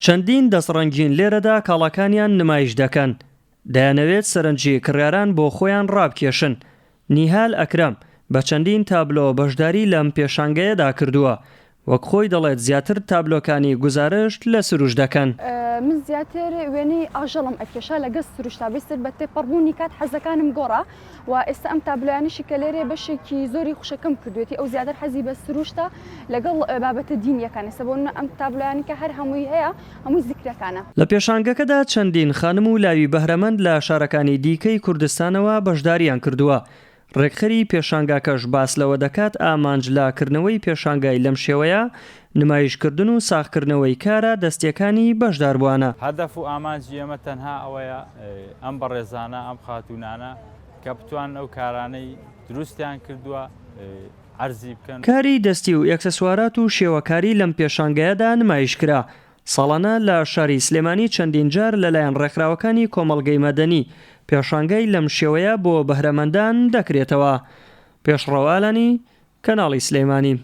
چەندین دەسڕەنگین لێرەدا کاڵاکانیان نمایش دەکەن. دەیانەوێت سەرنجی کڕیاران بۆ خۆیان ڕابکێشن. نیهال ئەکرەم بە چەندین تابلۆ بەشداری لەم پێشانگەیەدا کردووە. وەک خۆی دەڵێت زیاتر تابلۆکانی گوزارشت لە سروش دەکەن. من زیاتر وێنەی ئاژەڵم ئەکێشا لەگەڵ سروشتا بێستر بە تێپەڕبوونی کات حەزەکانم گۆڕا و ئێستا ئەم تابلۆیانیشی کە لێرێ بەشێکی زۆری خوشەکەم کردوێتی ئەو زیاتر حەزی بە سروشتا لەگەڵ بابەتە دینیەکان ئێستا بۆ ئەم تابلۆیانی کە هەر هەمووی هەیە هەمووی زیکرەکانە. لە پێشانگەکەدا چەندین خانم و لاوی بەهرەمەند لە شارەکانی دیکەی کوردستانەوە بەشداریان کردووە. ڕێکخەری پێشانگاکەش باس لەوە دەکات ئامانج لاکردنەوەی پێشانگای لەم شێوەیە نمایشکردن و ساختکردنەوەی کارە دەستیەکانی بەشداربووانە. هەدەف و ئامانجی ئێمە تەنها ئەوەیە ئەم بەڕێزانە ئەم خاتوونانە کە بتوان ئەو کارانەی دروستیان کردووە عەرزی بکەن. کاری دەستی و ئەکسسوارات و شێوەکاری لەم پێشانگەیەدا نمایش کرا. ساڵانە لە شاری سلێمانی چەندین جار لەلایەن ڕێکخراوەکانی کۆمەڵگەی مەدەنی پێشانگای لەم شێوەیە بۆ بەهرەمەندان دەکرێتەوە. پێشڕەوالانی کەناڵی سلێمانی.